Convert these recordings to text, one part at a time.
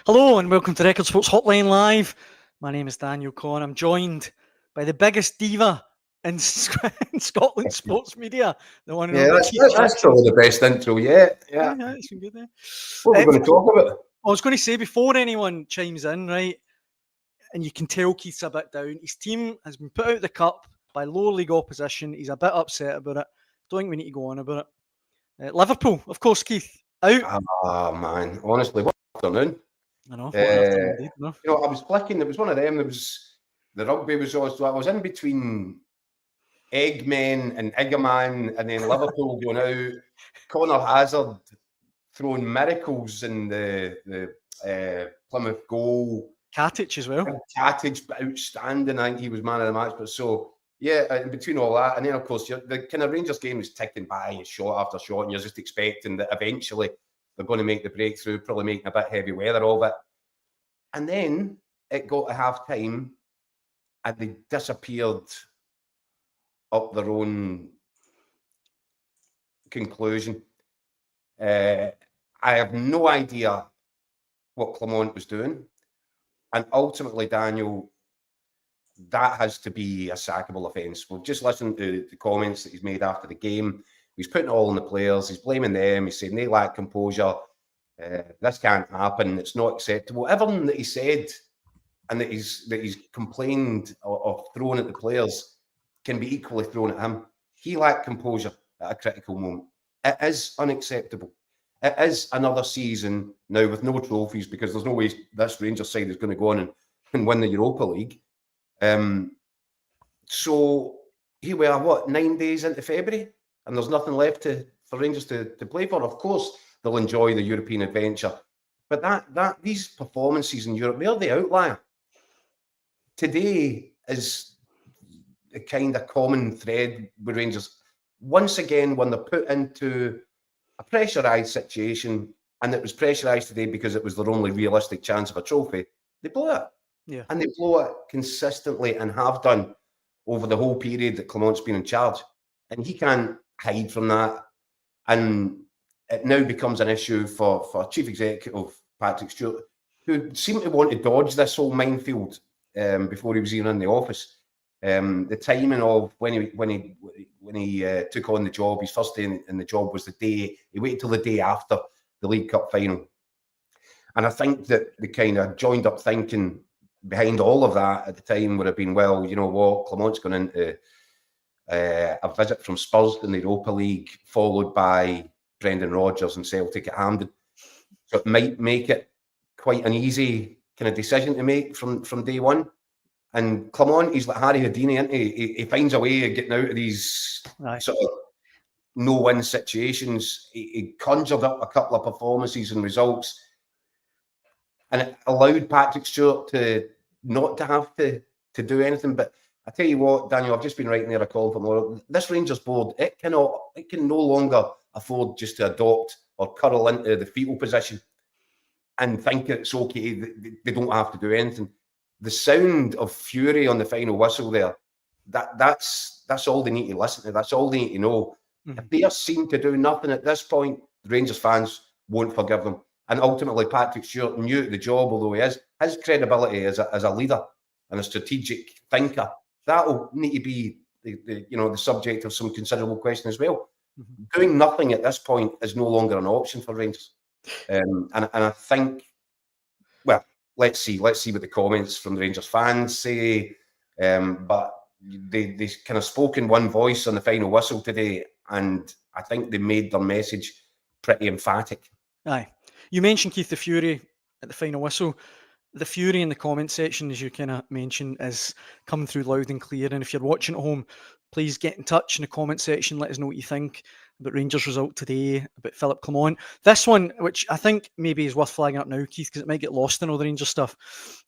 Hello and welcome to Record Sports Hotline Live. My name is Daniel Caw. I'm joined by the biggest diva in Scotland sports media, the one and Yeah, only Keith that's Jackson. probably the best intro yet. Yeah, Yeah. it's been good there. What are we going to talk about? I was going to say before anyone chimes in, right, and you can tell Keith's a bit down. His team has been put out of the cup by lower league opposition. He's a bit upset about it. Don't think we need to go on about it. Liverpool, of course, Keith, out. Oh, man. Honestly, what afternoon? I know, what an afternoon indeed, no? You know, I was flicking. It was one of them. The rugby was also. I was in between Eggmen and Iggerman, and then Liverpool going out. Connor Hazard throwing miracles in the Plymouth goal. Katic as well. Katic, outstanding. I think he was man of the match. But so, yeah, in between all that, and then of course the kind of Rangers game is ticking by, shot after shot, and you're just expecting that eventually they're going to make the breakthrough, probably making a bit heavy weather of it. And then it got to half time, and they disappeared up their own conclusion. I have no idea what Clement was doing. And ultimately, Daniel, that has to be a sackable offence. We've just listened to the comments that he's made after the game. He's putting it all on the players. He's blaming them. He's saying they lack composure. This can't happen. It's not acceptable. Everything that he said and that he's complained or thrown at the players can be equally thrown at him. He lacked composure at a critical moment. It is unacceptable. It is another season now with no trophies, because there's no way this Rangers side is going to go on and win the Europa League. So here we are, 9 days into February, and there's nothing left for Rangers to play for. Of course, they'll enjoy the European adventure, but that these performances in Europe, they're the outlier. Today is a kind of common thread with Rangers. Once again, when they're put into a pressurised situation, and it was pressurised today because it was their only realistic chance of a trophy, they blow it. Yeah. And they blow it consistently and have done over the whole period that Clement's been in charge. And he can't hide from that. And it now becomes an issue for Chief Executive Patrick Stewart, who seemed to want to dodge this whole minefield before he was even in the office. The timing of when he took on the job, his first day in the job was the day, he waited till the day after the League Cup final. And I think that the kind of joined up thinking behind all of that at the time would have been, well, you know what, Clement's gone into a visit from Spurs in the Europa League, followed by Brendan Rodgers and Celtic at Hampden. So it might make it quite an easy kind of decision to make from day one. And Clement, he's like Harry Houdini, isn't he? He finds a way of getting out of these sort of no-win situations. He conjured up a couple of performances and results, and it allowed Patrick Stewart to not to have to do anything. But I tell you what, Daniel, I've just been writing there a call for more. This Rangers board, it can no longer afford just to adopt or curl into the fetal position and think it's okay. They don't have to do anything. The sound of fury on the final whistle there, that's all they need to listen to. That's all they need to know. If they are seen to do nothing at this point, the Rangers fans won't forgive them. And ultimately, Patrick Stewart knew the job, although he is, his credibility as a leader and a strategic thinker, that will need to be the subject of some considerable question as well. Doing nothing at this point is no longer an option for Rangers. And I think, well, let's see what the comments from the Rangers fans say. But they kind of spoke in one voice on the final whistle today, and I think they made their message pretty emphatic. Aye. You mentioned, Keith, the fury at the final whistle. The fury in the comment section, as you kind of mentioned, is coming through loud and clear. And if you're watching at home, please get in touch in the comment section. Let us know what you think about Rangers' result today, about Philip Clement. This one, which I think maybe is worth flagging up now, Keith, because it might get lost in all the Rangers stuff.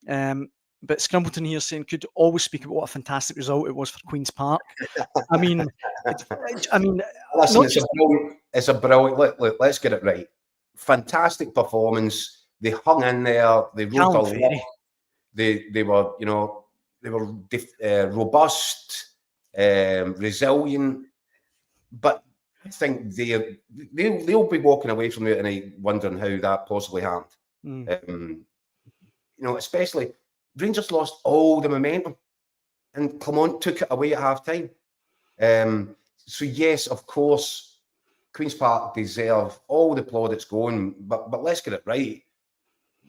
But Scrumbleton here saying, could always speak about what a fantastic result it was for Queen's Park. I mean, listen, it's a brilliant. Let's get it right. Fantastic performance. They hung in there. They wrote a lot. They were robust, resilient. But I think they'll be walking away from there tonight wondering how that possibly happened. especially Rangers lost all the momentum and Clement took it away at half-time. So yes, of course, Queen's Park deserve all the plaudits going, but let's get it right.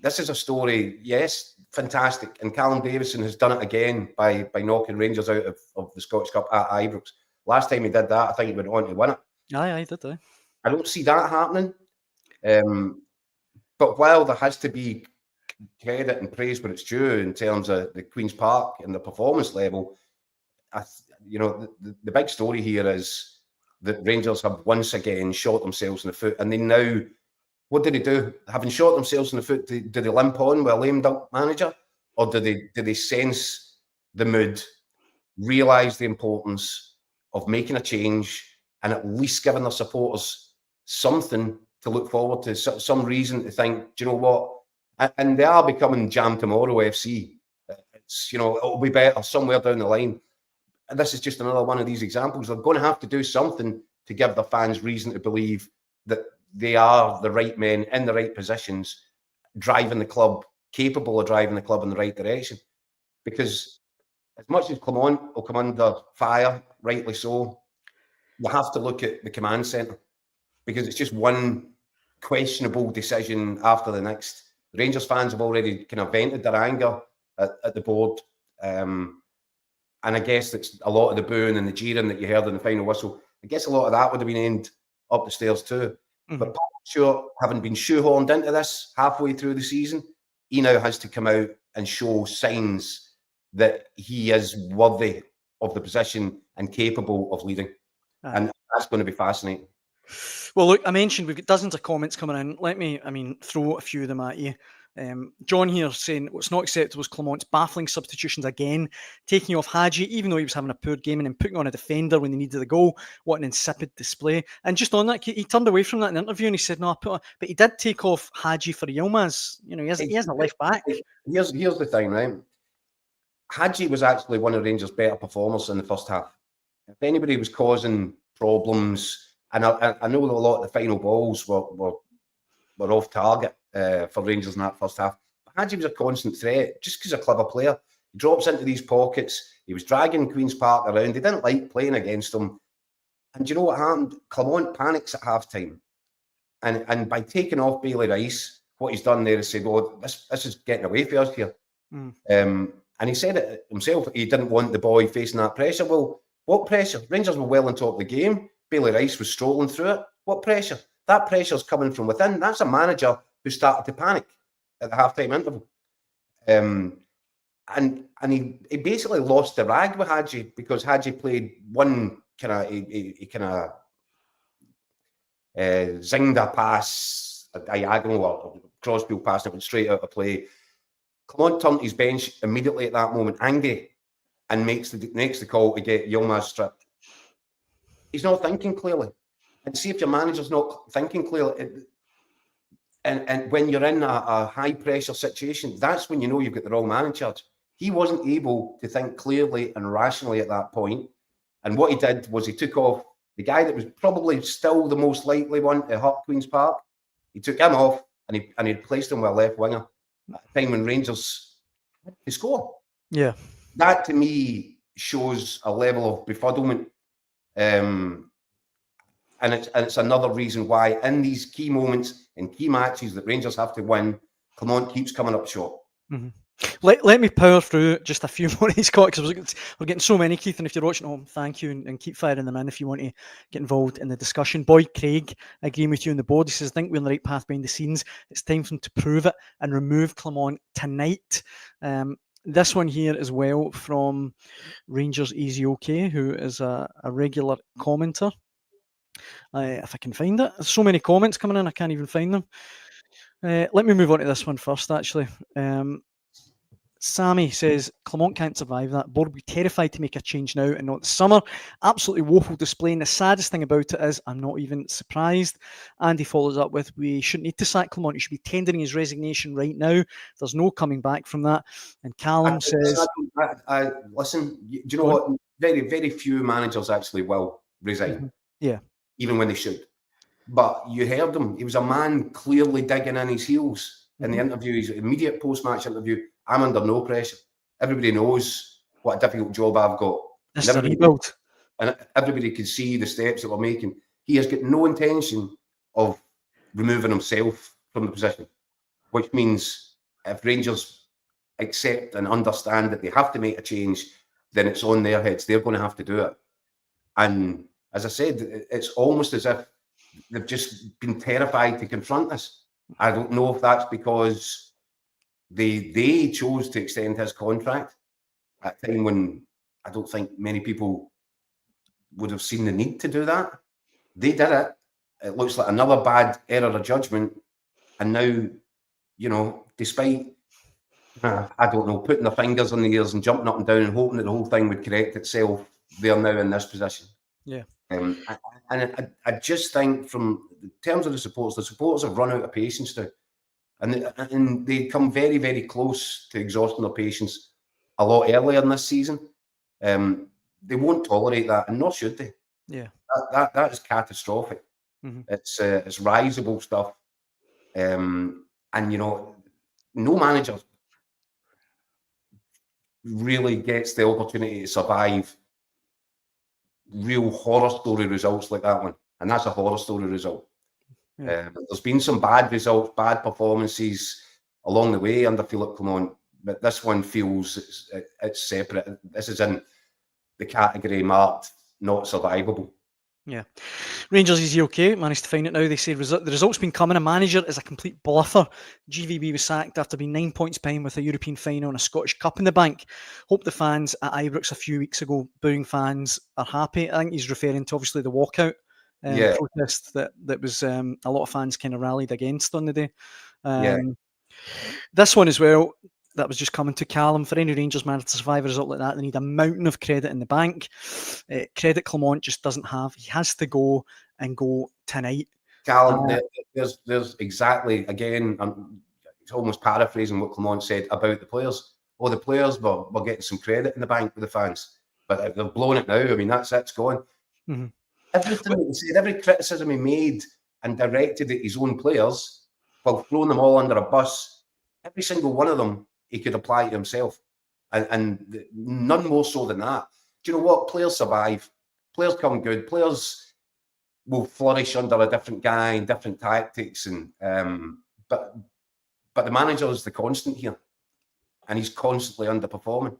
This is a story, yes, fantastic. And Callum Davison has done it again by knocking Rangers out of the Scottish Cup at Ibrox. Last time he did that, I think he went on to win it. Aye, did I? I don't see that happening. But while there has to be credit and praise where it's due in terms of the Queen's Park and the performance level, the big story here is that Rangers have once again shot themselves in the foot, and they now, what do they do? Having shot themselves in the foot, do they limp on with a lame duck manager, or do they sense the mood, realise the importance of making a change, and at least giving their supporters something to look forward to, some reason to think, do you know what? And they are becoming Jam Tomorrow FC. It'll be better somewhere down the line. And this is just another one of these examples. They're going to have to do something to give their fans reason to believe that they are the right men in the right positions, driving the club, capable of driving the club in the right direction. Because as much as Clement will come under fire, rightly so, you have to look at the command centre, because it's just one questionable decision after the next. Rangers fans have already kind of vented their anger at the board. And I guess it's a lot of the booing and the jeering that you heard in the final whistle. I guess a lot of that would have been aimed up the stairs too. Mm-hmm. But Stewart, having been shoehorned into this halfway through the season, he now has to come out and show signs that he is worthy of the position and capable of leading. And that's going to be fascinating. Well, look, I mentioned we've got dozens of comments coming in. Let me, throw a few of them at you. John here saying what's not acceptable was Clement's baffling substitutions again, taking off Hadji even though he was having a poor game, and then putting on a defender when they needed the goal. What an insipid display. And just on that, he turned away from that in the interview and he said, no, but he did take off Hadji for Yilmaz. He hasn't left back. Here's the thing, right? Hadji was actually one of Rangers' better performers in the first half. If anybody was causing problems, and I know that a lot of the final balls were off target for Rangers in that first half. But Hadji was a constant threat, just because he's a clever player. He drops into these pockets. He was dragging Queen's Park around. They didn't like playing against him. And do you know what happened? Clement panics at half-time. And by taking off Bailey Rice, what he's done there is said, oh, this is getting away from us here. And he said it himself, he didn't want the boy facing that pressure. Well, what pressure? Rangers were well on top of the game. Bailey Rice was strolling through it. What pressure? That pressure's coming from within. That's a manager who started to panic at the half-time interval. And he basically lost the rag with Hadji, because Hadji played one he zinged a pass, a diagonal or crossfield pass that went straight out of play. Clement turned his bench immediately at that moment, angry, and makes the call to get Yilmaz stripped. He's not thinking clearly. And see if your manager's not thinking clearly. And when you're in a high-pressure situation, that's when you know you've got the wrong man in charge. He wasn't able to think clearly and rationally at that point. And what he did was he took off the guy that was probably still the most likely one to hurt Queen's Park. He took him off and he placed him with a left winger at a time when Rangers had to score. Yeah. That, to me, shows a level of befuddlement. And it's another reason why in these key moments, in key matches that Rangers have to win, Clement keeps coming up short. Mm-hmm. Let me power through just a few more he's got, because we're getting so many, Keith, and if you're watching at home, thank you, and keep firing them in if you want to get involved in the discussion. Boyd Craig, agreeing with you on the board, he says, I think we're on the right path behind the scenes. It's time for him to prove it and remove Clement tonight. This one here as well from Rangers Easy OK, who is a regular commenter. If I can find it. There's so many comments coming in, I can't even find them. Let me move on to this one first, actually. Sammy says, Clement can't survive that. Board will be terrified to make a change now and not this summer. Absolutely woeful display. And the saddest thing about it is I'm not even surprised. And he follows up with, we shouldn't need to sack Clement. He should be tendering his resignation right now. There's no coming back from that. And Callum says... listen, do you know what? Very, very few managers actually will resign. Mm-hmm. Yeah. Even when they should. But you heard him. He was a man clearly digging in his heels. in the interview, his immediate post-match interview, I'm under no pressure. Everybody knows what a difficult job I've got. This is a rebuild. And everybody can see the steps that we're making. He has got no intention of removing himself from the position, which means if Rangers accept and understand that they have to make a change, then it's on their heads. They're going to have to do it. And as I said, it's almost as if they've just been terrified to confront us. I don't know if that's because they chose to extend his contract at a time when I don't think many people would have seen the need to do that. They did it. It looks like another bad error of judgment. And now, you know, despite, I don't know, putting their fingers on the ears and jumping up and down and hoping that the whole thing would correct itself, they are now in this position. Yeah. And I just think from in terms of the supporters have run out of patience now. And they come very, very close to exhausting their patience a lot earlier in this season. They won't tolerate that, and nor should they. Yeah. That is catastrophic. It's risible stuff. And, you know, no manager really gets the opportunity to survive real horror story results like that one. And that's a horror story result. Yeah. There's been some bad results, bad performances along the way under Philippe Clement, but this one feels it's separate. This is in the category marked not survivable. Yeah. Rangers, is he okay? Managed to find it now. They say the result's been coming. A manager is a complete bluffer. GVB was sacked after being 9 points behind with a European final and a Scottish Cup in the bank. Hope the fans at Ibrox a few weeks ago, booing fans, are happy. I think he's referring to obviously the walkout protest that was a lot of fans kind of rallied against on the day. This one as well, that was just coming to Callum. For any Rangers man to survive a result like that, they need a mountain of credit in the bank. Credit Clement just doesn't have. He has to go and go tonight. Callum, there's exactly, again, I'm almost paraphrasing what Clement said about the players. Oh, the players were getting some credit in the bank with the fans, but they've blown it now. I mean, it's gone. Mm-hmm. Everything he said, every criticism he made and directed at his own players, while throwing them all under a bus, every single one of them he could apply to himself, and none more so than that. Do you know what? Players survive. Players come good. Players will flourish under a different guy and different tactics, and but the manager is the constant here, and he's constantly underperforming.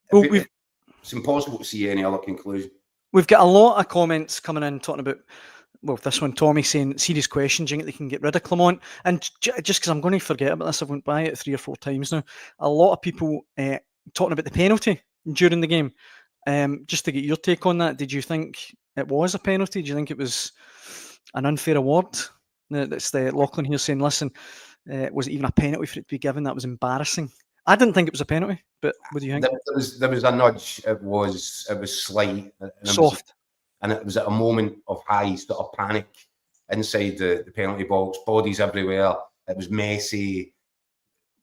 It's impossible to see any other conclusion. We've got a lot of comments coming in talking about, well, this one, Tommy saying, serious questions, do you think they can get rid of Clement? And just because I'm going to forget about this, I've went by it 3 or 4 times now. A lot of people talking about the penalty during the game. Just to get your take on that, did you think it was a penalty? Do you think it was an unfair award? That's the Lachlan here saying, listen, was it even a penalty for it to be given? That was embarrassing. I didn't think it was a penalty, but what do you think? There was a nudge. It was slight. Soft. And it was at a moment of high sort of panic inside the penalty box, bodies everywhere. It was messy.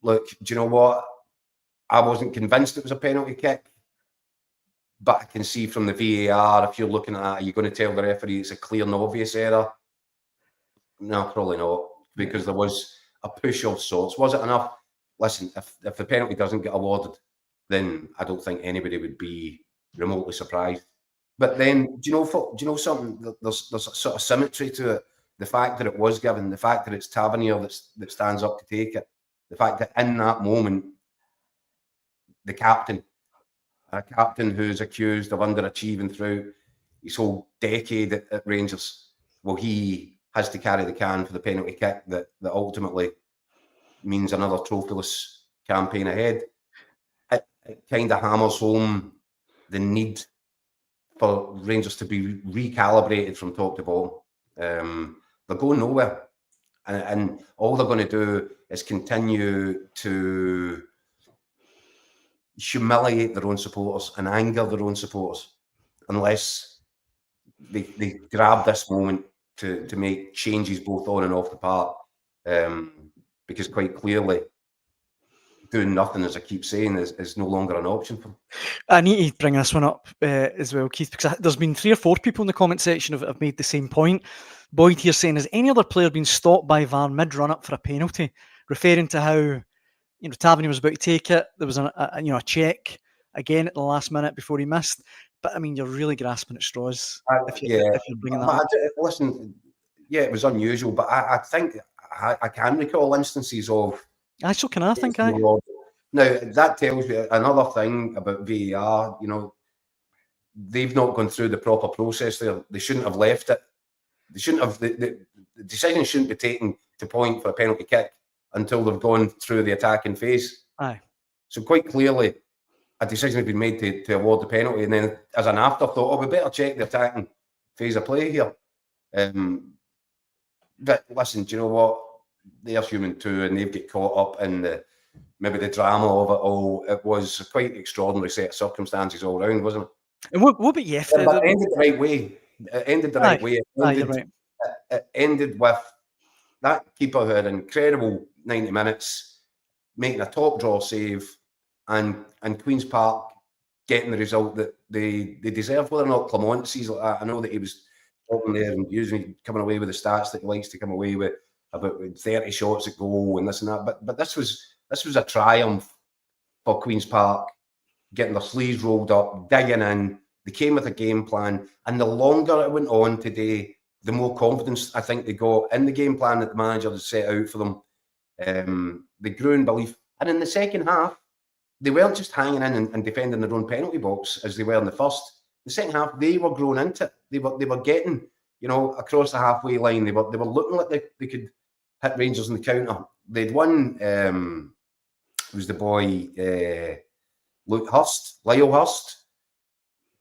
Look, do you know what? I wasn't convinced it was a penalty kick, but I can see from the VAR, if you're looking at that, are you going to tell the referee it's a clear and obvious error? No, probably not, because there was a push of sorts. Was it enough? Listen, if the penalty doesn't get awarded, then I don't think anybody would be remotely surprised. But then, do you know something? There's a sort of symmetry to it. The fact that it was given, the fact that it's Tavernier that stands up to take it, the fact that in that moment, a captain who's accused of underachieving throughout his whole decade at Rangers, well, he has to carry the can for the penalty kick that ultimately means another trophyless campaign ahead. It kind of hammers home the need for Rangers to be recalibrated from top to bottom. They're going nowhere, and all they're going to do is continue to humiliate their own supporters and anger their own supporters, unless they grab this moment to make changes both on and off the park. Because quite clearly, doing nothing, as I keep saying, is no longer an option for them. I need to bring this one up as well, Keith, because there's been 3 or 4 people in the comment section have made the same point. Boyd here saying, has any other player been stopped by VAR mid-run-up for a penalty? Referring to how, Tavernier was about to take it. There was a check again at the last minute before he missed. But, I mean, you're really grasping at straws if you're bringing that up. Listen, it was unusual, but I think I can recall instances of... So can I think, Now, that tells you another thing about VAR. They've not gone through the proper process there. They shouldn't have left it. They shouldn't have... The decision shouldn't be taken to point for a penalty kick until they've gone through the attacking phase. Aye. So quite clearly, a decision has been made to award the penalty, and then as an afterthought, we better check the attacking phase of play here. But listen, do you know what? They're human too, and they've get caught up in maybe the drama of it all. It was a quite extraordinary set of circumstances all round, wasn't it? And what about Yef? But it ended the right way. It ended the right way. It ended with that keeper who had an incredible 90 minutes, making a top draw save, and Queen's Park getting the result that they deserve. Whether or not Clement sees like that, I know that he was talking there and usually coming away with the stats that he likes to come away with, about 30 shots at goal and this and that. But this was a triumph for Queen's Park, getting their sleeves rolled up, digging in. They came with a game plan, and the longer it went on today, the more confidence I think they got in the game plan that the manager had set out for them. They grew in belief, and in the second half, they weren't just hanging in and defending their own penalty box as they were in the first. The second half, they were growing into it. They were getting, across the halfway line. They were looking like they could hit Rangers in the counter. They'd won. It was the boy Lyle Hurst.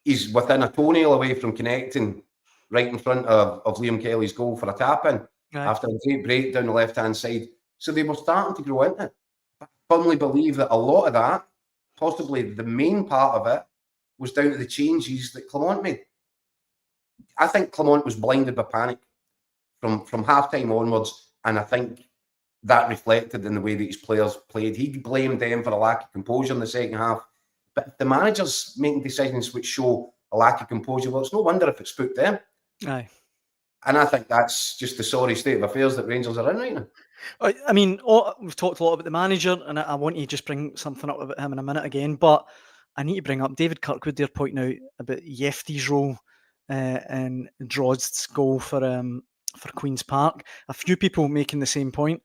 He's within a toenail away from connecting right in front of Liam Kelly's goal for a tap-in after a great break down the left-hand side. So they were starting to grow into it. I firmly believe that a lot of that, possibly the main part of it, was down to the changes that Clement made. I think Clement was blinded by panic from half-time onwards, and I think that reflected in the way that his players played. He blamed them for a lack of composure in the second half. But if the manager's making decisions which show a lack of composure, well, it's no wonder if it's spooked them. Aye. And I think that's just the sorry state of affairs that Rangers are in right now. I mean, we've talked a lot about the manager, and I want to just bring something up about him in a minute again, but I need to bring up David Kirkwood there pointing out about Yefty's role and Drozd's goal for Queen's Park. A few people making the same point.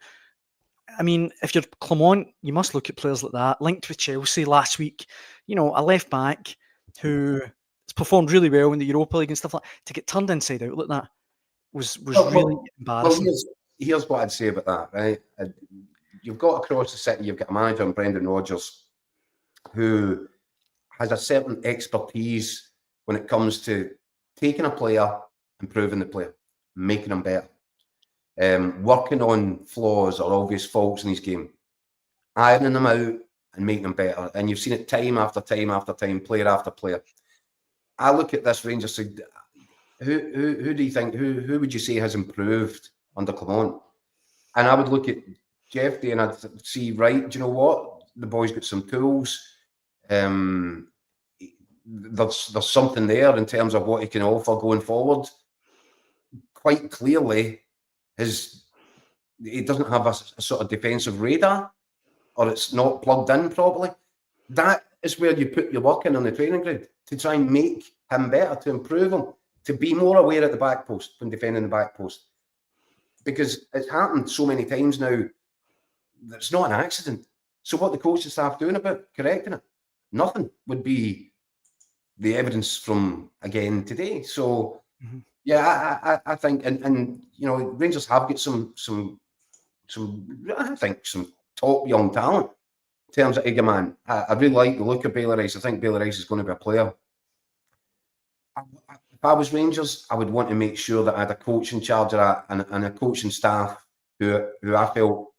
I mean, if you're Clement, you must look at players like that, linked with Chelsea last week, a left back who has performed really well in the Europa League and stuff like that, to get turned inside out like that was really embarrassing. Well, here's what I'd say about that, right? You've got across the city, you've got a manager in Brendan Rodgers who has a certain expertise when it comes to taking a player, improving the player, making them better. Working on flaws or obvious faults in his game, ironing them out and making them better. And you've seen it time after time after time, player after player. I look at this Rangers side. Who do you think? Who would you say has improved under Clement? And I would look at Jeffy and I'd see, right, do you know what? The boy's got some tools. There's something there in terms of what he can offer going forward. Quite clearly, he doesn't have a sort of defensive radar, or it's not plugged in properly. That is where you put your work in on the training ground to try and make him better, to improve him, to be more aware at the back post when defending the back post. Because it's happened so many times now that it's not an accident. So what the coaching staff doing about correcting it? Nothing would be the evidence from, again, today. So... Mm-hmm. Yeah, I think, and Rangers have got some I think some top young talent in terms of Egerman. I really like the look of Bailey Rice. I think Bailey Rice is going to be a player. If I was Rangers, I would want to make sure that I had a coach in charge of that and a coaching staff who I felt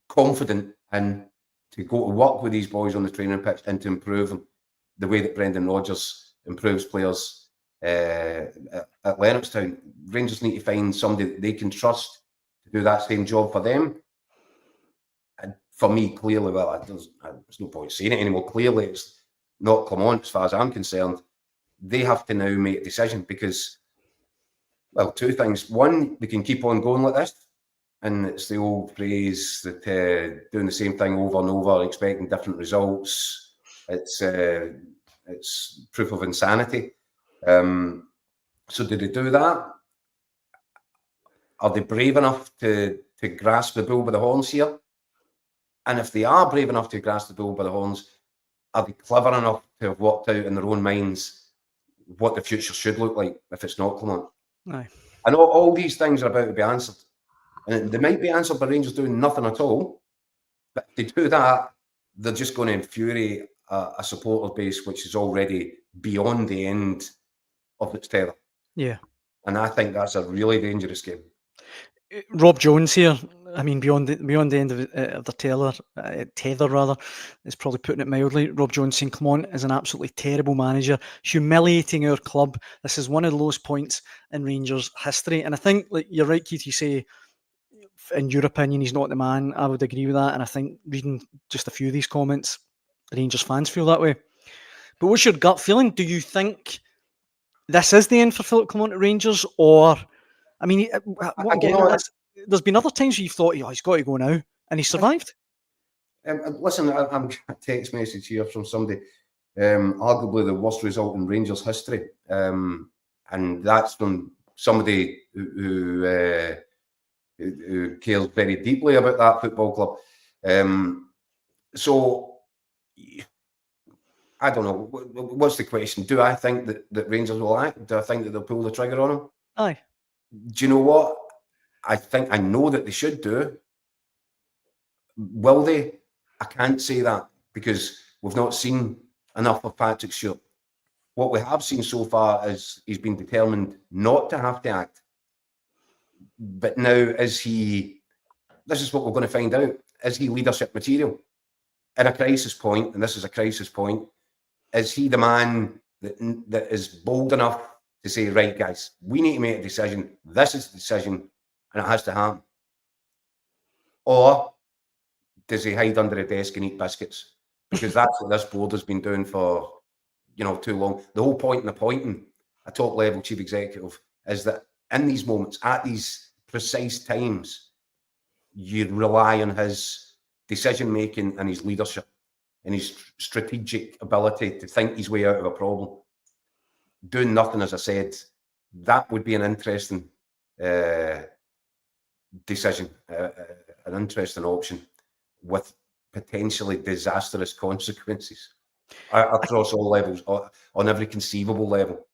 confident in to go to work with these boys on the training pitch and to improve them the way that Brendan Rodgers improves players at Lennoxtown. Rangers need to find somebody that they can trust to do that same job for them. And for me, clearly, well, there's no point saying it anymore. Clearly, it's not Clement as far as I'm concerned. They have to now make a decision because Well, two things. One, they can keep on going like this. And it's the old phrase that doing the same thing over and over, expecting different results. It's proof of insanity. So did they do that? Are they brave enough to grasp the bull by the horns here? And if they are brave enough to grasp the bull by the horns, are they clever enough to have worked out in their own minds what the future should look like if it's not Clement? Aye. And all these things are about to be answered. And they might be answered by Rangers doing nothing at all. But if they do that, they're just going to infuriate a supporter base which is already beyond the end of its tether. Yeah. And I think that's a really dangerous game. Rob Jones here, I mean, beyond the end of the tether rather, is probably putting it mildly. Rob Jones saying Clement is an absolutely terrible manager, humiliating our club. This is one of the lowest points in Rangers history. And I think, like you're right, Keith, you say, in your opinion, he's not the man. I would agree with that. And I think reading just a few of these comments, Rangers fans feel that way. But what's your gut feeling? Do you think this is the end for Philip Clement at Rangers? Or, I mean, what I'm getting at is, there's been other times where you've thought, he's got to go now, and he survived. Listen, I'm getting a text message here from somebody, arguably the worst result in Rangers history. And that's from somebody who cares very deeply about that football club. So I don't know. What's the question? Do I think that Rangers will act? Do I think that they'll pull the trigger on him? Aye. Do you know what? I know that they should do. Will they? I can't say that because we've not seen enough of Patrick Stewart. What we have seen so far is he's been determined not to have to act. But now, this is what we're going to find out. Is he leadership material? In a crisis point, and this is a crisis point, is he the man that is bold enough to say, right, guys, we need to make a decision. This is the decision, and it has to happen. Or does he hide under a desk and eat biscuits? Because that's what this board has been doing for, too long. The whole point in appointing a top-level chief executive is that in these moments, at these precise times, you rely on his decision-making and his leadership and his strategic ability to think his way out of a problem. Doing nothing, as I said, that would be an interesting decision, an interesting option with potentially disastrous consequences across all levels, on every conceivable level.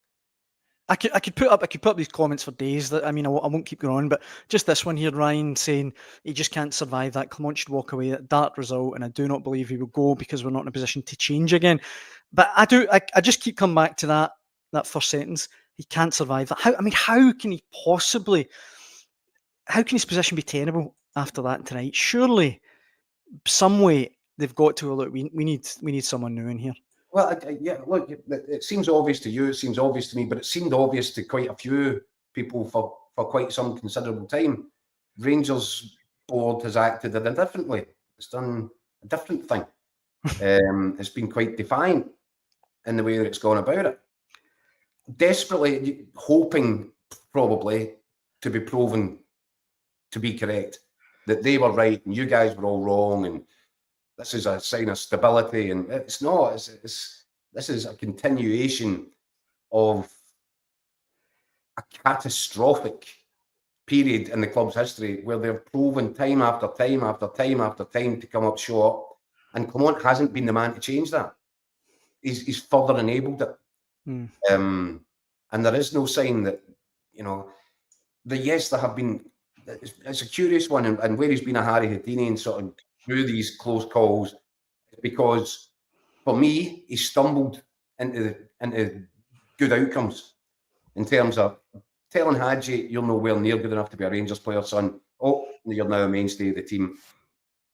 I could put up these comments for days. That I won't keep going on, but just this one here, Ryan saying he just can't survive that. Clement should walk away. That result, and I do not believe he will go because we're not in a position to change again. But I just keep coming back to that first sentence. He can't survive that. How can he possibly? How can his position be tenable after that tonight? Surely, some way they've got to look. We need someone new in here. Well, yeah, look, it seems obvious to you, it seems obvious to me, but it seemed obvious to quite a few people for quite some considerable time. Rangers board has acted indifferently. It's done a different thing. It's been quite defiant in the way that it's gone about it. Desperately hoping, probably, to be proven to be correct, that they were right and you guys were all wrong, and this is a sign of stability, and it's not. This is a continuation of a catastrophic period in the club's history where they've proven time after time after time after time to come up short, and Clement hasn't been the man to change that. He's further enabled it, and there is no sign that yes, there have been. It's a curious one, and where he's been a Harry Houdini and sort of through these close calls, because for me, he stumbled into good outcomes in terms of telling Hadji, you're nowhere near good enough to be a Rangers player, son. Oh, you're now a mainstay of the team.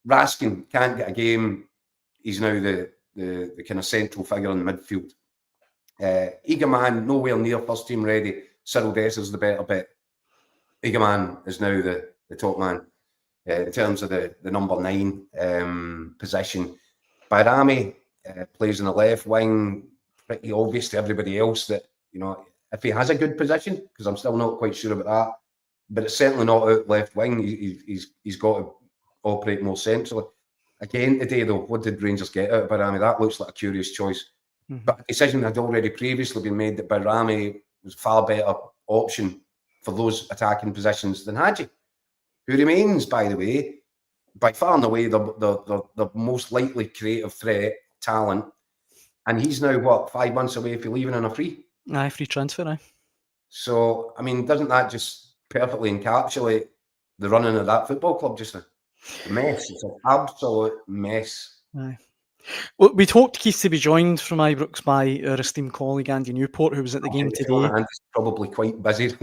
Raskin can't get a game. He's now the kind of central figure in the midfield. Eagleman, nowhere near first team ready. Cyril Dessers the better bet. Eagleman is now the top man. In terms of the number 9 position. Bayrami plays in the left wing, pretty obvious to everybody else that, if he has a good position, because I'm still not quite sure about that. But it's certainly not out left wing. He's got to operate more centrally. Again today, though, what did Rangers get out of Barami? That looks like a curious choice. But a decision had already previously been made that Barami was a far better option for those attacking positions than Hadji, who remains, by the way, by far and away the most likely creative threat, talent. And he's now, what, 5 months away from leaving on a free? Aye, free transfer, aye. So, I mean, doesn't that just perfectly encapsulate the running of that football club just now? A mess. It's an absolute mess. Aye. Well, we'd hoped Keith to be joined from Ibrox by our esteemed colleague Andy Newport, who was at the game today. Andy's probably quite busy.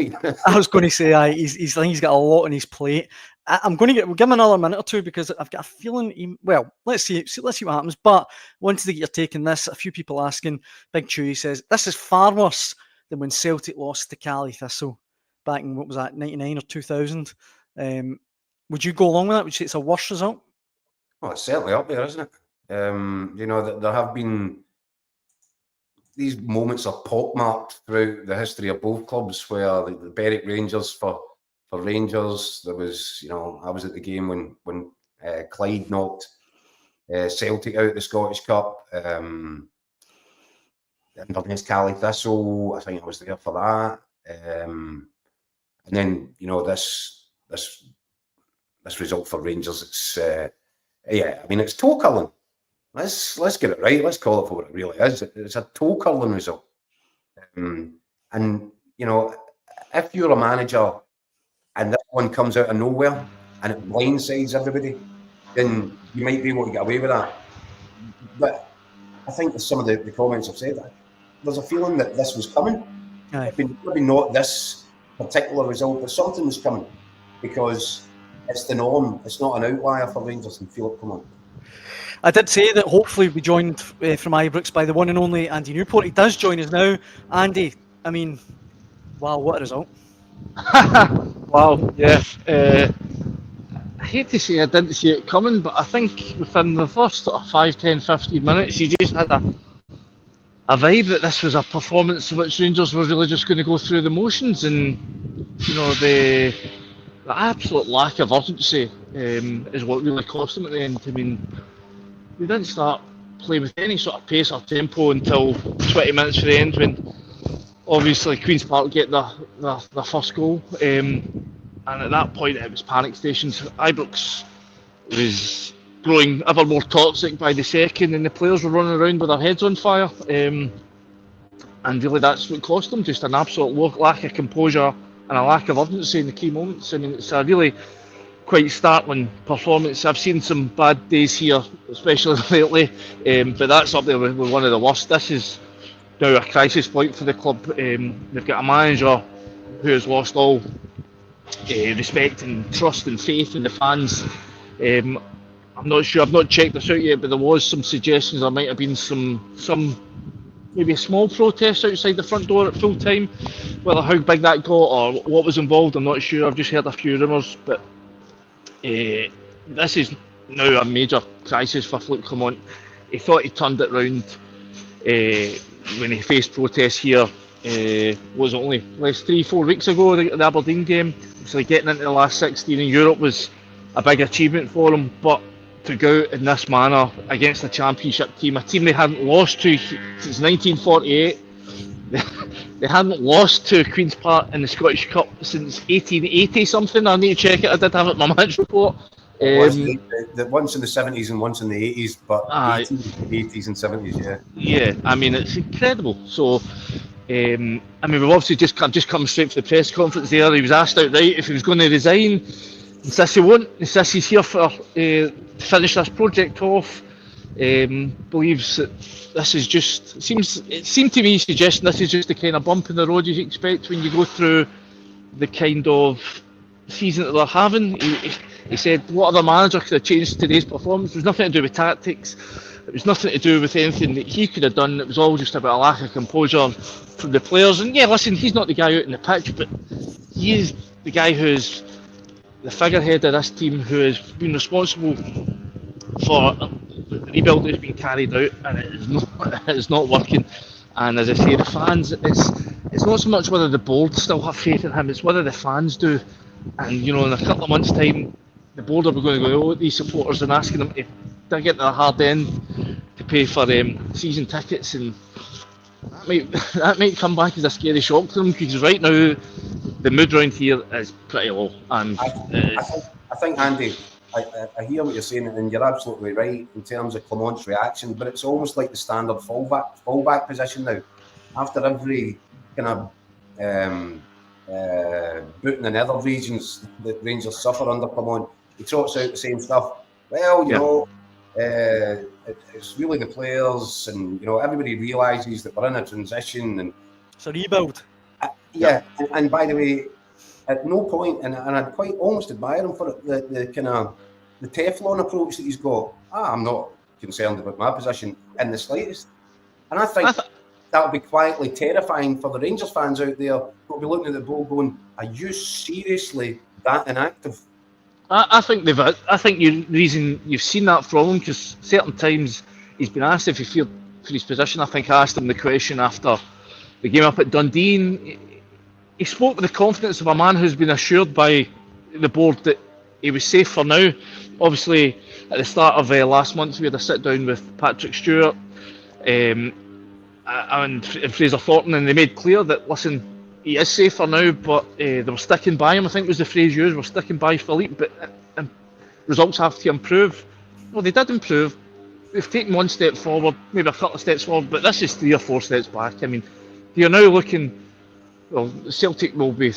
I was going to say, I think he's got a lot on his plate. I'm going to we'll give him another minute or two because I've got a feeling. Let's see what happens. But wanted to get your take on this. A few people asking. Big Chewy says this is far worse than when Celtic lost to Cali Thistle back in, what was that, 99 or 2000. Would you go along with that? Would you say it's a worse result? Well, it's certainly up there, isn't it? There have been these moments are pockmarked throughout the history of both clubs where the Berwick Rangers for Rangers, there was, I was at the game when Clyde knocked Celtic out the Scottish Cup, Inverness Cali Thistle, I think I was there for that, and then this result for Rangers, it's it's toe curling. Let's get it right. Let's call it for what it really is. It's a toe curling result. And if you're a manager and this one comes out of nowhere and it blindsides everybody, then you might be able to get away with that. But I think with some of the comments I've said, there's a feeling that this was coming. Maybe not this particular result, but something was coming because it's the norm. It's not an outlier for Rangers and Philip come on. I did say that hopefully we'll be joined from Ibrox by the one and only Andy Newport. He does join us now. Andy, I mean, wow, what a result. Wow, yeah. I hate to say I didn't see it coming, but I think within the first sort of 5, 10, 15 minutes, you just had a vibe that this was a performance in which Rangers were really just going to go through the motions, and the absolute lack of urgency is what really cost them at the end. I mean, we didn't start playing with any sort of pace or tempo until 20 minutes for the end, when obviously Queen's Park get their first goal, and at that point it was panic stations. Ibrox was growing ever more toxic by the second, and the players were running around with their heads on fire, and really that's what cost them, just an absolute lack of composure and a lack of urgency in the key moments. I mean, it's a really quite startling performance. I've seen some bad days here, especially lately, but that's up there with one of the worst. This is now a crisis point for the club. They've got a manager who has lost all respect and trust and faith in the fans. I'm not sure, I've not checked this out yet, but there was some suggestions there might have been some maybe a small protest outside the front door at full time. Whether how big that got or what was involved, I'm not sure. I've just heard a few rumours, but this is now a major crisis for Luke Clement. He thought he turned it round when he faced protests here. Was only less 3-4 weeks ago, the Aberdeen game. So getting into the last 16 in Europe was a big achievement for him, but to go out in this manner against a championship team, a team they hadn't lost to since 1948. They hadn't lost to Queen's Park in the Scottish Cup since 1880 something. I need to check it. I did have it in my match report. Once in the 70s and once in the 80s, but 80s and 70s, yeah. Yeah, I mean, it's incredible. So, I mean, we've obviously just come straight from the press conference there. He was asked outright if he was going to resign. He says he won't. He says he's here for to finish this project off. Believes that this is just it seemed to me suggesting this is just the kind of bump in the road you expect when you go through the kind of season that they're having. He said what other manager could have changed today's performance. It was nothing to do with tactics. It was nothing to do with anything that he could have done. It was all just about a lack of composure from the players. And yeah, listen, he's not the guy out in the pitch, but he is the guy who's the figurehead of this team, who has been responsible for the rebuild that's been carried out, and it is not working. And as I say, the fans, it's it's not so much whether the board still have faith in him, it's whether the fans do. And in a couple of months' time, the board are going to go at these supporters and asking them to dig into their hard end to pay for season tickets, and that might come back as a scary shock to them, because right now the mood round here is pretty low. And I think, Andy, I hear what you're saying, and you're absolutely right in terms of Clement's reaction, but it's almost like the standard fallback position now. After every kind of booting in other regions that Rangers suffer under Clement, he trots out the same stuff. Well, you know, it's really the players, and everybody realises that we're in a transition, and it's a rebuild. And by the way, at no point, and I'd quite almost admire him for it, the kind of the Teflon approach that he's got. I'm not concerned about my position in the slightest, and I think that would be quietly terrifying for the Rangers fans out there who'll be looking at the ball going, are you seriously that inactive? I think the reason you've seen that from him, because certain times he's been asked if he feared for his position. I think I asked him the question after the game up at Dundee, and he spoke with the confidence of a man who's been assured by the board that he was safe for now. Obviously, at the start of last month, we had a sit down with Patrick Stewart and Fraser Thornton, and they made clear that, listen, he is safe for now, but they were sticking by him. I think was the phrase used, we're sticking by Philippe, but results have to improve. Well, they did improve. They've taken one step forward, maybe a couple of steps forward, but this is 3 or 4 steps back. I mean, you're now looking, well, Celtic will be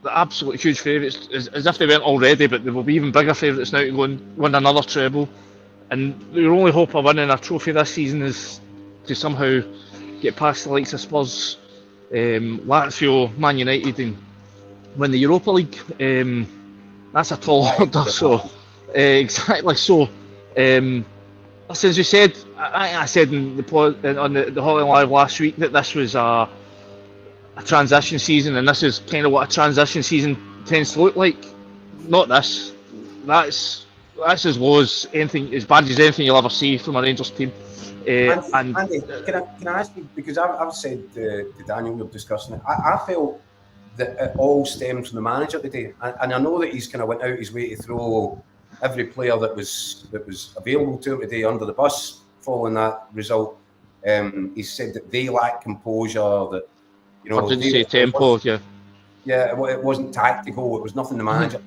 the absolute huge favourites, as if they weren't already, but they will be even bigger favourites now to go and win another treble. And your only hope of winning a trophy this season is to somehow get past the likes of Spurs, Lazio, Man United, and win the Europa League. That's a tall order. So exactly. So as we said, I said on the Hotline Live last week that this was a transition season, and this is kind of what a transition season tends to look like. Not this. That's as low as anything, as bad as anything you'll ever see from a Rangers team. Andy, can I ask you, because I've said to Daniel, we were discussing it, I felt that it all stemmed from the manager today, and I know that he's kind of went out his way to throw every player that was available to him today under the bus following that result. He said that they lack composure, that I didn't say tempo, it wasn't tactical, it was nothing the manager.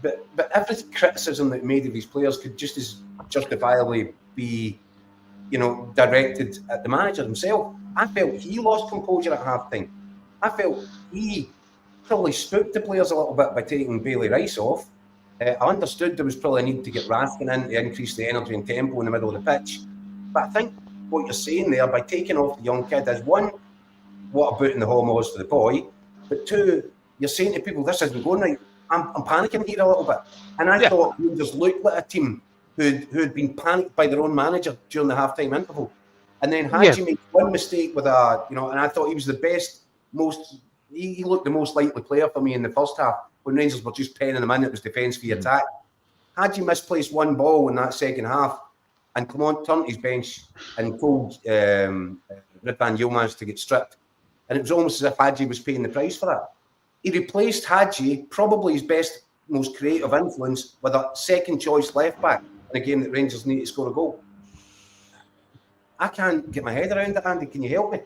But every criticism that made of these players could just as justifiably be directed at the manager himself. I felt he lost composure at half-time. I felt he probably spooked the players a little bit by taking Bailey Rice off. I understood there was probably a need to get Raskin in to increase the energy and tempo in the middle of the pitch. But I think what you're saying there, by taking off the young kid, is one, what a boot in the home was for the boy, but two, you're saying to people, this isn't going right. I'm panicking here a little bit. And I thought Rangers looked like a team who had been panicked by their own manager during the half-time interval. And then Hadji made one mistake with and I thought he was the best, he looked the most likely player for me in the first half. When Rangers were just penning him in, it was defence via attack. Hadji misplaced one ball in that second half, and Clement turned his bench and told Ridvan Yilmaz to get stripped. And it was almost as if Hadji was paying the price for that. He replaced Hadji, probably his best, most creative influence, with a second choice left back in a game that Rangers need to score a goal. I can't get my head around it, Andy. Can you help me?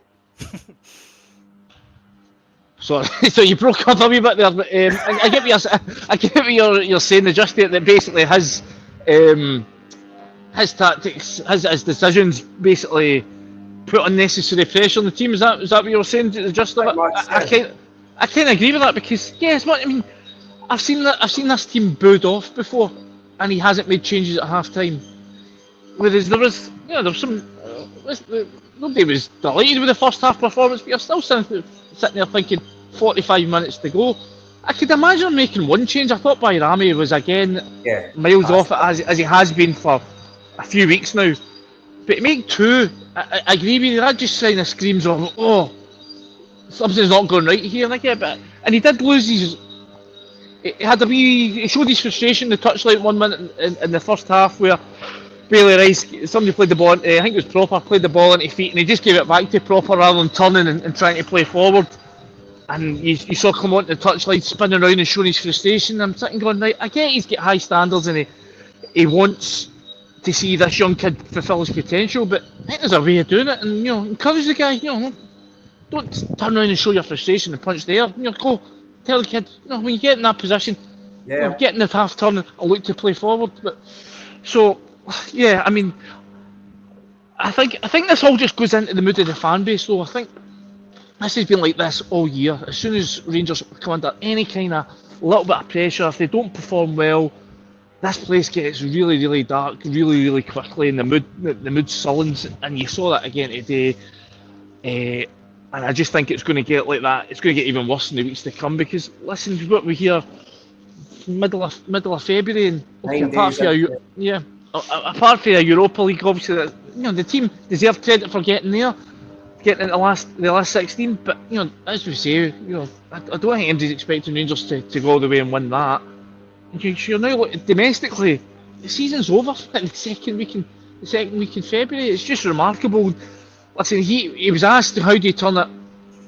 Sorry, so you broke up a wee bit there, but I get what you're saying. Just that basically his tactics, his decisions, basically put unnecessary pressure on the team. Is that what you were saying? Just of it? I kind of agree with that, because I've seen this team booed off before, and he hasn't made changes at half time. Whereas there was some. Nobody was delighted with the first half performance, but you're still sitting there thinking 45 minutes to go. I could imagine making one change. I thought Bayrami was again miles off it, as he has been for a few weeks now. But to make two, I agree with you, that just kind of screams of, something's not going right here. And I get it, and he did lose his. He showed his frustration in the touchline 1 minute in the first half, where Bailey Rice, somebody played the ball, I think it was Proper, played the ball into feet, and he just gave it back to Proper rather than turning and trying to play forward. And you saw Clement on the touchline spinning around and showing his frustration. I'm sitting going, right, I get he's got high standards and he wants to see this young kid fulfil his potential, but I think there's a way of doing it, and encourage the guy. Don't turn around and show your frustration and punch the air. Go tell the kid. When you get in that position, get in the half turn and look to play forward. But so, yeah, I mean, I think this all just goes into the mood of the fan base. Though I think this has been like this all year. As soon as Rangers come under any kind of little bit of pressure, if they don't perform well, this place gets really, really dark, really, really quickly, and the mood sullens, and you saw that again today. And I just think it's going to get like that. It's going to get even worse in the weeks to come because listen, what we hear middle of February, and apart from a Europa League, obviously, the team deserve credit for getting there, getting into the last 16. But as we say, I don't think anybody's expecting Rangers to go all the way and win that. You're now domestically, the season's over in the second week in February. It's just remarkable. Listen, he was asked how do you turn it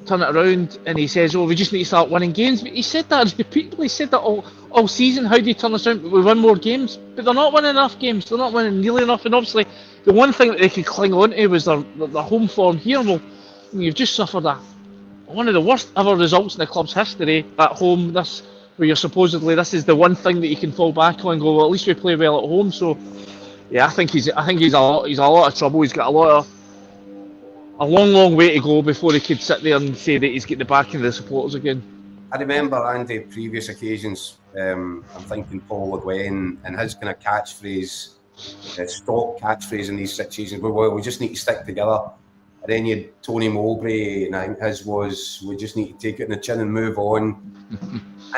around, and he says, "Oh, we just need to start winning games." But he said that repeatedly. He said that all season. How do you turn this around? We win more games, but they're not winning enough games. They're not winning nearly enough. And obviously, the one thing that they could cling on to was their home form here. Well, you've just suffered one of the worst ever results in the club's history at home. Where you're supposedly this is the one thing that you can fall back on and go, well, at least we play well at home. So yeah, I think he's a lot of trouble. He's got a long way to go before he could sit there and say that he's getting the backing of the supporters again. I remember, Andy, previous occasions, I'm thinking Paul Le Guen and his kind of catchphrase, stock catchphrase in these situations, well, we just need to stick together. And then you had Tony Mowbray, and I think his was, we just need to take it in the chin and move on.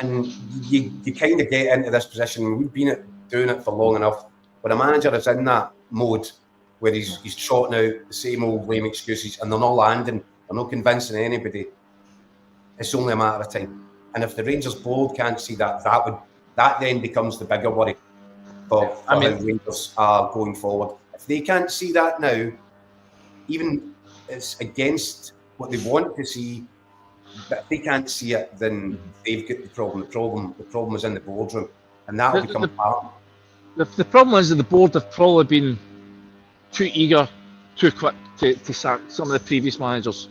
And you kind of get into this position. We've been doing it for long enough. When a manager is in that mode where he's trotting out the same old lame excuses and they're not landing, they're not convincing anybody, it's only a matter of time. And if the Rangers board can't see that then becomes the bigger worry for how Rangers are going forward. If they can't see that now, even it's against what they want to see. But if they can't see it, then they've got the problem. The problem is in the boardroom, and that will become a part. The problem is that the board have probably been too eager, too quick to sack some of the previous managers,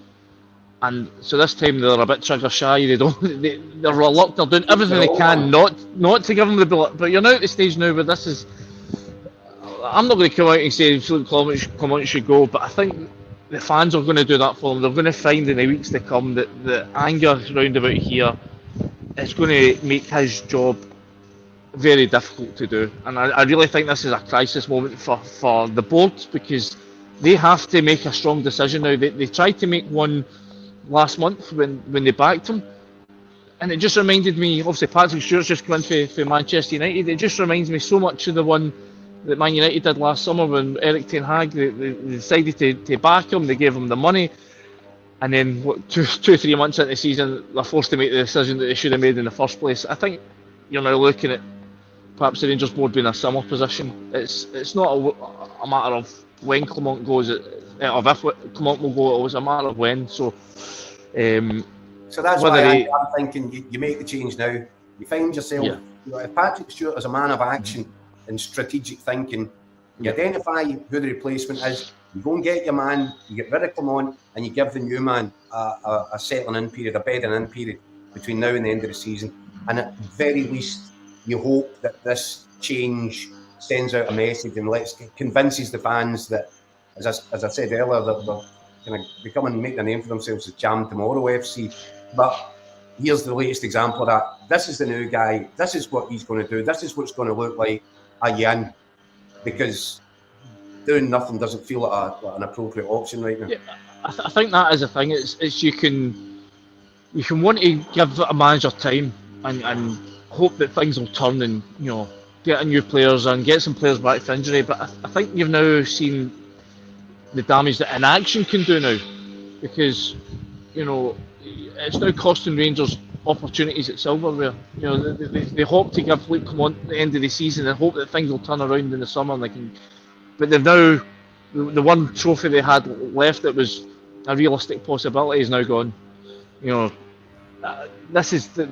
and so this time they're a bit trigger shy. They're reluctant. They're doing everything they can not to give them the bullet. But you're now at the stage now where this is. I'm not going to come out and say Philip Clement should go, but I think the fans are going to do that for them. They're going to find in the weeks to come that the anger round about here is going to make his job very difficult to do. And I really think this is a crisis moment for the board because they have to make a strong decision now. They tried to make one last month when they backed him. And it just reminded me, obviously Patrick Stewart's just come in for Manchester United. It just reminds me so much of the one that Man United did last summer when Eric Ten Hag, they decided to back him, they gave him the money, and then 2-3 months into the season, they're forced to make the decision that they should have made in the first place. I think you're now looking at perhaps the Rangers board being in a similar position. It's not a matter of when Clement goes, of if Clement will go, it's a matter of when. So that's why I'm thinking you make the change now. You find yourself, if Patrick Stewart is a man of action, and strategic thinking, you identify who the replacement is, you go and get your man, you get rid of Clement, and you give the new man a settling in period, a bedding in period between now and the end of the season. And at the very least, you hope that this change sends out a message and convinces the fans that, as I said earlier, that they're kind of becoming, making a name for themselves as Jam Tomorrow FC. But here's the latest example of that. This is the new guy. This is what he's going to do. This is what it's going to look like. Are you in? Because doing nothing doesn't feel like an appropriate option right now. Yeah, I think that is a thing. It's you can want to give a manager time and hope that things will turn and get a new players and get some players back from injury. But I think you've now seen the damage that inaction can do now, because it's now costing Rangers opportunities at silverware. They hope to give Luke Clement at the end of the season and hope that things will turn around in the summer and they can. But they've now, the one trophy they had left that was a realistic possibility is now gone. this is the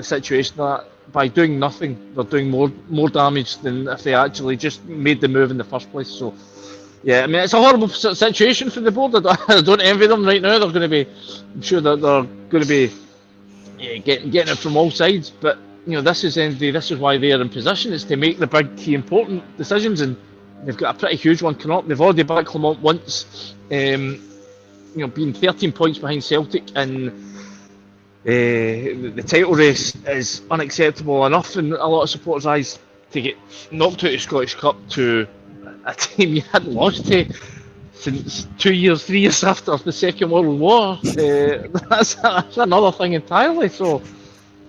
situation that by doing nothing, they're doing more damage than if they actually just made the move in the first place. So, yeah, I mean, it's a horrible situation for the board. I don't envy them right now. They're going to be, I'm sure that they're going to be getting it from all sides. But this is why they're in position, is to make the big, key, important decisions, and they've got a pretty huge one coming up. They've already backed Clement once, being 13 points behind Celtic, and the title race is unacceptable enough in a lot of supporters' eyes to get knocked out of the Scottish Cup to a team you hadn't lost to since 3 years after the Second World War. That's another thing entirely. So,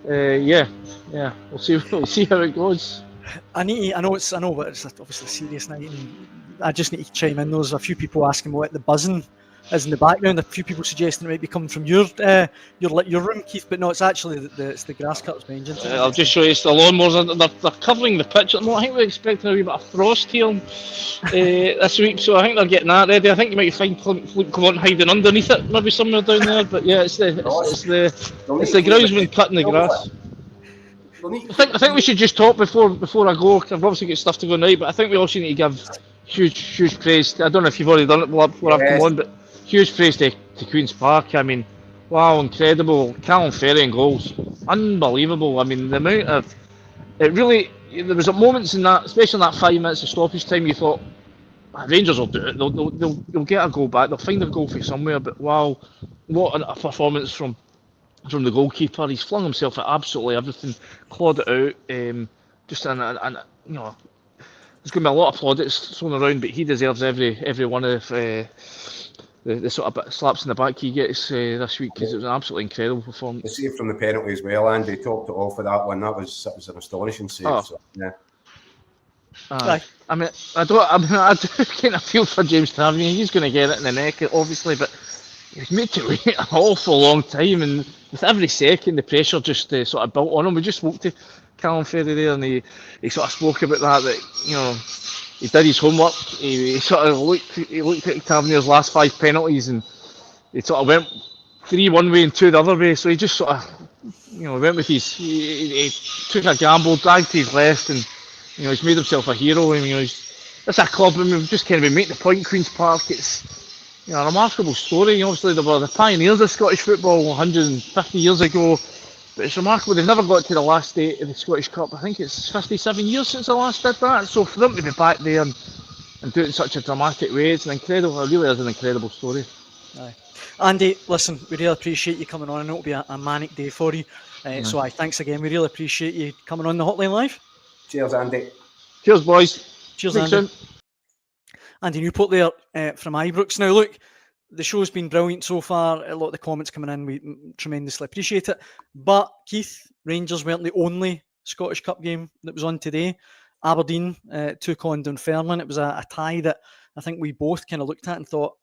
we'll see how it goes. I know, but it's obviously a serious night, and I just need to chime in. There's a few people asking what the buzzing is in the background. A few people suggesting it might be coming from your room, Keith, but no, it's actually it's the grass cutters behind you. I'll just show you, it's the lawnmowers. They're covering the pitch. I think we're expecting a wee bit of frost here this week, so I think they're getting that ready. I think you might find Clement hiding underneath it, maybe somewhere down there. But yeah, it's the groundsman cutting the grass. I think we should just talk before I go. I've obviously got stuff to go now, but I think we also need to give huge praise. I don't know if you've already done it before I've come on, but huge praise to Queen's Park. I mean, wow, incredible. Callum Ferry and goals, unbelievable. I mean, the amount of it really. There was moments in that, especially in that 5 minutes of stoppage time, you thought Rangers will do it. They'll get a goal back. They'll find a goal for somewhere. But wow, what a performance from the goalkeeper. He's flung himself at absolutely everything, clawed it out. There's going to be a lot of plaudits thrown around, but he deserves every one of the sort of slaps in the back he gets this week, because it was an absolutely incredible performance. The save from the penalty as well, Andy topped it off with that one. That was an astonishing save. Oh. So, yeah. I mean, I do kind of feel for James Tavernier. He's going to get it in the neck, obviously, but he's made to wait an awful long time, and with every second the pressure just sort of built on him. We just spoke to Callum Ferry there, and he sort of spoke about that he did his homework. He sort of looked at Tavernier's last 5 penalties, and he sort of went 3 one way and 2 the other way. So he just sort of went with he took a gamble, dragged to his left, and he's made himself a hero. I mean, that's a club. I mean, we've just kind of been making the point. Queen's Park, it's a remarkable story. Obviously, they were the pioneers of Scottish football 150 years ago. But it's remarkable, they've never got to the last 8 of the Scottish Cup. I think it's 57 years since they last did that. So for them to be back there and do it in such a dramatic way, it really is an incredible story. Aye. Andy, listen, we really appreciate you coming on. I know it'll be a manic day for you. So thanks again. We really appreciate you coming on the Hotline Live. Cheers, Andy. Cheers, boys. Cheers, Andy. Andy Newport there from Ibrox. Now, look, the show's been brilliant so far. A lot of the comments coming in, we tremendously appreciate it. But Keith, Rangers weren't the only Scottish Cup game that was on today. Aberdeen took on Dunfermline. It was a tie that I think we both kind of looked at and thought,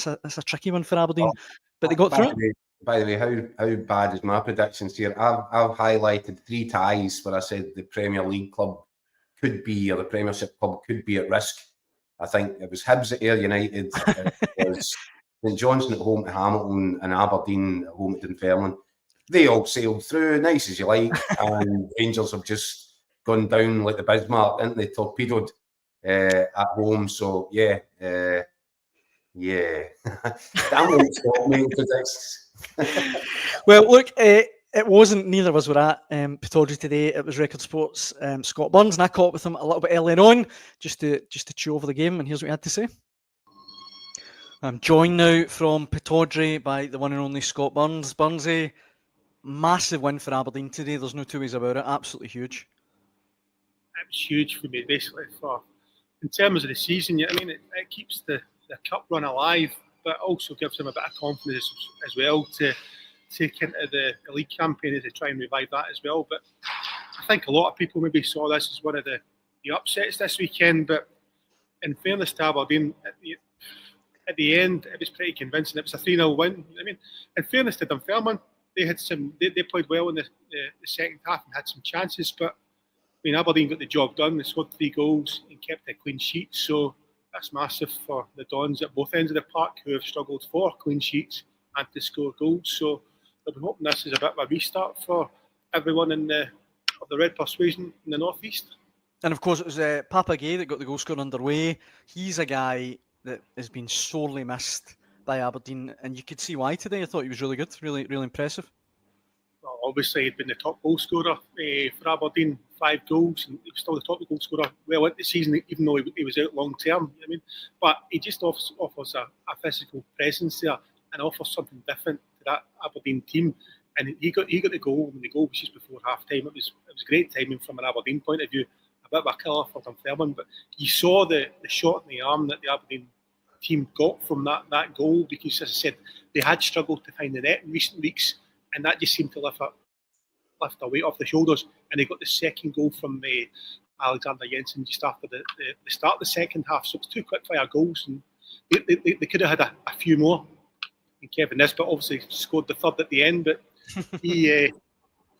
that's a tricky one for Aberdeen. But they got through it. By the way, how bad is my predictions here? I've highlighted 3 ties where I said the Premier League club could be, or the Premiership club could be at risk. I think it was Hibs at Ayr United. It was St Johnstone at home to Hamilton, and Aberdeen at home to Dunfermline. They all sailed through, nice as you like, and Rangers have just gone down like the Bismarck, haven't they? Torpedoed at home. So yeah. Damn, won't stop me predictions. Well, look, it wasn't. Neither of us were at Pittodrie today. It was Record Sports Scott Burns, and I caught up with him a little bit earlier on just to chew over the game. And here's what he had to say. I'm joined now from Pittodrie by the one and only Scott Burns. Burnsy, massive win for Aberdeen today. There's no two ways about it. Absolutely huge. It was huge for me, basically, in terms of the season. I mean, it keeps the cup run alive, but also gives them a bit of confidence as well to take into the league campaign to try and revive that as well. But I think a lot of people maybe saw this as one of the upsets this weekend. But in fairness to Aberdeen, at the end, it was pretty convincing. It was a 3-0 win. I mean, in fairness to Dunfermline, they played well in the second half and had some chances. But I mean, Aberdeen got the job done. They scored 3 goals and kept a clean sheet. So that's massive for the Dons at both ends of the park, who have struggled for clean sheets and to score goals. So they'll be hoping this is a bit of a restart for everyone of the Red Persuasion in the North East. And of course, it was Papa Gay that got the goal scoring underway. He's a guy that has been sorely missed by Aberdeen, and you could see why today. I thought he was really good, really, really impressive. Well, obviously, he'd been the top goal scorer for Aberdeen, 5 goals, and he was still the top goal scorer well into the season, even though he was out long term. You know what I mean? But he just offers a physical presence there and offers something different to that Aberdeen team. And he got the goal, and the goal was just before half time. It was great timing from an Aberdeen point of view. A bit of a killer for Dunfermline, but you saw the shot in the arm that the Aberdeen team got from that goal, because, as I said, they had struggled to find the net in recent weeks, and that just seemed to lift a weight off the shoulders. And they got the second goal from Alexander Jensen just after the start of the second half. So it was 2 quick-fire goals, and they could have had a few more. And Kevin Nisbet obviously scored the third at the end, but he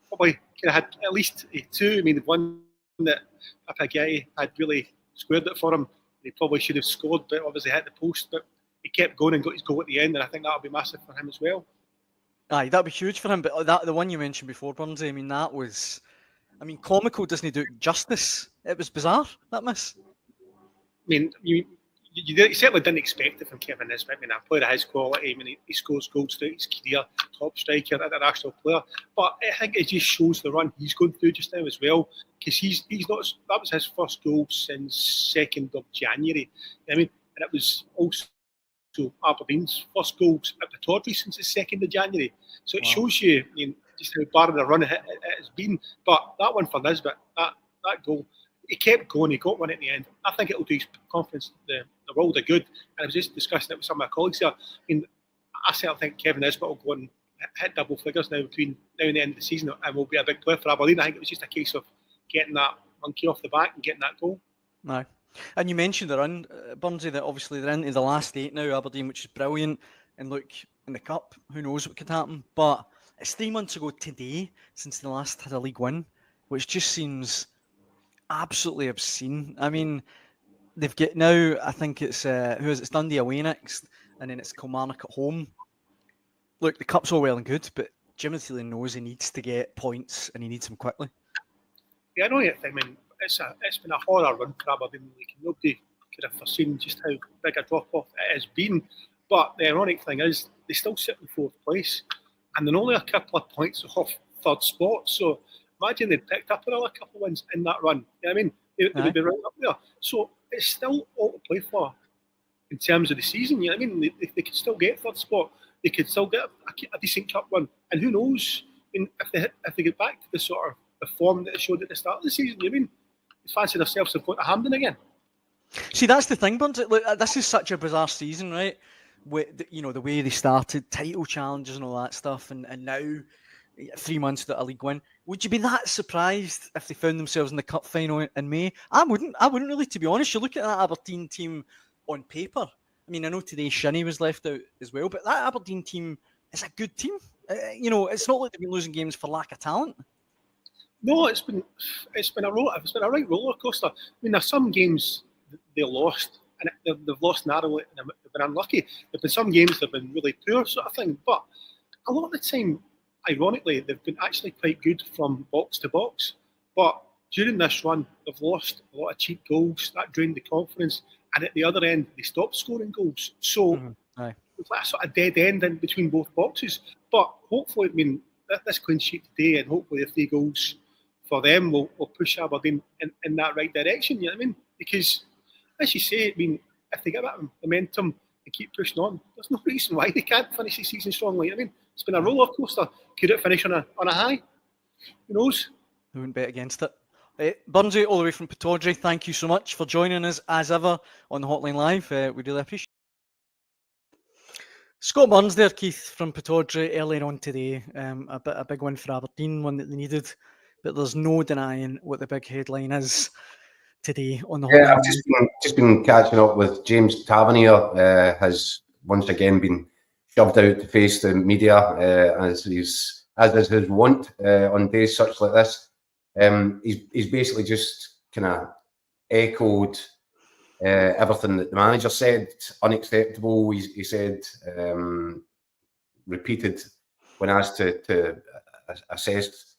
probably could have had at least 2. I mean, the one that Apagay had really squared it for him, he probably should have scored, but obviously hit the post. But he kept going and got his goal at the end, and I think that'll be massive for him as well. Aye, that'd be huge for him. But the one you mentioned before, Burnsy, I mean, that was, comical doesn't do it justice. It was bizarre, that miss. I mean, you certainly didn't expect it from Kevin Nisbet. I mean, a player of his quality, I mean, he scores goals throughout his career, top striker, international player. But I think it just shows the run he's going through just now as well, because he's not. That was his first goal since 2nd of January. I mean, and it was also Aberdeen's first goals at Pittodrie since the 2nd of January. So it shows you, I mean, just how barren a run it has been. But that one for Nisbet, that goal, he kept going. He got one at the end. I think it'll do his confidence the world of good. And I was just discussing it with some of my colleagues here. I mean, I certainly think Kevin Nisbet will go and hit double figures now between now and the end of the season, and will be a big player for Aberdeen. I think it was just a case of getting that monkey off the back and getting that goal. No. And you mentioned the run, Burnsy, that obviously they're into the last 8 now, Aberdeen, which is brilliant. And look, in the Cup, who knows what could happen. But it's 3 months ago today since they last had a league win, which just seems absolutely obscene. I mean, they've got now, I think it's, it's Dundee away next, and then it's Kilmarnock at home. Look, the Cup's all well and good, but Jim Thielen knows he needs to get points, and he needs them quickly. Yeah, I know it. I mean, it's been a horror run for Aberdeen. Like, nobody could have foreseen just how big a drop-off it has been. But the ironic thing is, they still sit in 4th place, and they're only a couple of points off 3rd spot. So imagine they'd picked up another couple of wins in that run. You know what I mean? They would be right up there. So it's still all to play for in terms of the season. You know what I mean? They could still get 3rd spot. They could still get a decent cup run. And who knows? I mean, if they get back to the sort of the form that they showed at the start of the season, you know what I mean? They fancy themselves of going to Hampden again. See, that's the thing, Burns. Look, this is such a bizarre season, right? The way they started, title challenges and all that stuff, and now 3 months without a league win. Would you be that surprised if they found themselves in the cup final in May? I wouldn't really, to be honest. You look at that Aberdeen team on paper. I mean, I know today Shinnie was left out as well, but that Aberdeen team is a good team. It's not like they've been losing games for lack of talent. No, it's been a right roller coaster. I mean, there's some games they lost, and they've lost narrowly, and they've been unlucky. There've been some games they've been really poor, sort of thing. But a lot of the time, ironically, they've been actually quite good from box to box. But during this run, they've lost a lot of cheap goals. That drained the confidence. And at the other end, they stopped scoring goals. So it's like a sort of dead end in between both boxes. But hopefully, I mean, this clean sheet today, and hopefully the 3 goals for them will push Aberdeen in that right direction. You know what I mean? Because, as you say, I mean, if they get that momentum and keep pushing on, there's no reason why they can't finish the season strongly. You know what I mean? It's been a roller coaster. Could it finish on a high? Who knows? I wouldn't bet against it. Burnsy, all the way from Pittodrie, thank you so much for joining us as ever on the Hotline Live. We really appreciate it. Scott Burns there, Keith, from Pittodrie earlier on today. A big win for Aberdeen, one that they needed, but there's no denying what the big headline is today on the Hotline. Yeah, I've just been catching up with James Tavernier. Has once again been shoved out to face the media as is his wont on days such like this. He's basically just kind of echoed everything that the manager said. Unacceptable. He said, repeated when asked to assess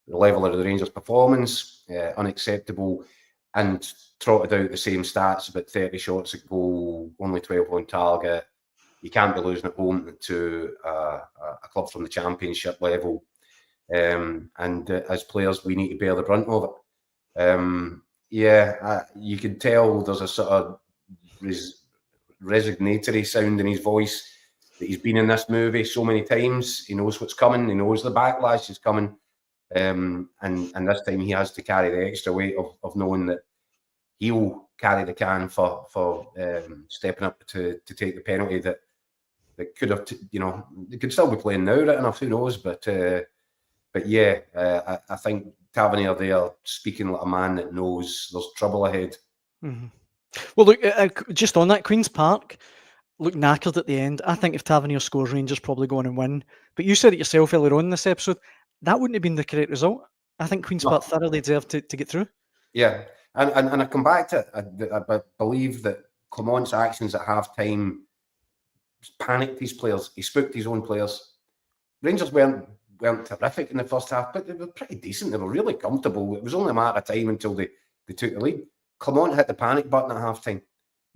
the level of the Rangers' performance, unacceptable, and trotted out the same stats about 30 shots at goal, only 12 on target. You can't be losing at home to a club from the Championship level. And as players, we need to bear the brunt of it. You can tell there's a sort of resignatory sound in his voice, that he's been in this movie so many times. He knows what's coming. He knows the backlash is coming. And this time he has to carry the extra weight of knowing that he'll carry the can for stepping up to take the penalty that could have, they could still be playing now, right enough, who knows? But yeah, I think Tavernier there speaking like a man that knows there's trouble ahead. Mm-hmm. Well, look, just on that, Queen's Park looked knackered at the end. I think if Tavernier scores, Rangers probably go on and win. But you said it yourself earlier on in this episode, that wouldn't have been the correct result. I think Queen's Park thoroughly deserved to get through. Yeah, and I come back to it. I believe that Clement's actions at half-time panicked his players. He spooked his own players. Rangers weren't terrific in the first half, but they were pretty decent. They were really comfortable. It was only a matter of time until they took the lead. Clement hit the panic button at half-time.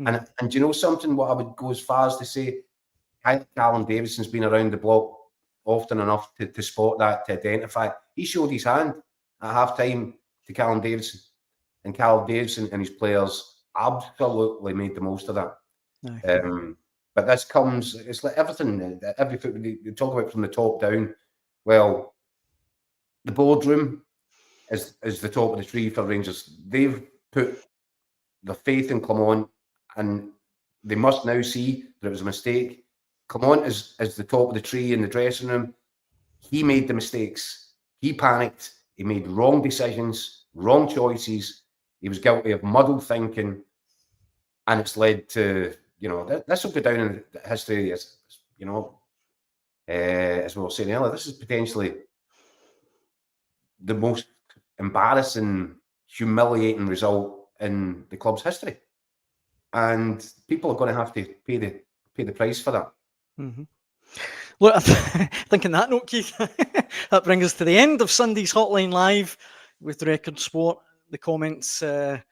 And do you know something? What I would go as far as to say, Callum Davidson's been around the block often enough to spot that, to identify. He showed his hand at half-time to Callum Davidson, and Callum Davidson and his players absolutely made the most of that. Nice. But this comes, it's like everything, you talk about from the top down. Well, the boardroom is the top of the tree for Rangers. They've put the faith in Clement, and they must now see that it was a mistake. Clement is the top of the tree in the dressing room. He made the mistakes. He panicked. He made wrong decisions, wrong choices. He was guilty of muddled thinking, and it's led to, this will go down in history as we were saying earlier, this is potentially the most embarrassing, humiliating result in the club's history. And people are going to have to pay the price for that. Mm-hmm. Look, I think on that note, Keith, that brings us to the end of Sunday's Hotline Live with Record Sport. The comments, the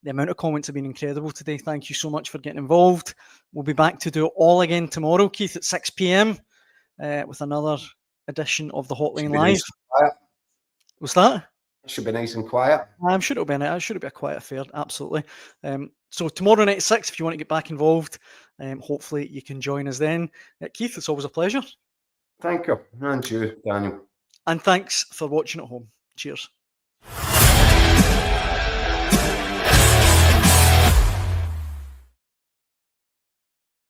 amount of comments have been incredible today. Thank you so much for getting involved. We'll be back to do it all again tomorrow, Keith, at 6 p.m. With another edition of the Hotline Live. Nice. What's that? It should be nice and quiet. I'm sure it'll be a quiet affair, absolutely. So tomorrow night at 6, if you want to get back involved, hopefully you can join us then. Keith, it's always a pleasure. Thank you. And you, Daniel. And thanks for watching at home. Cheers.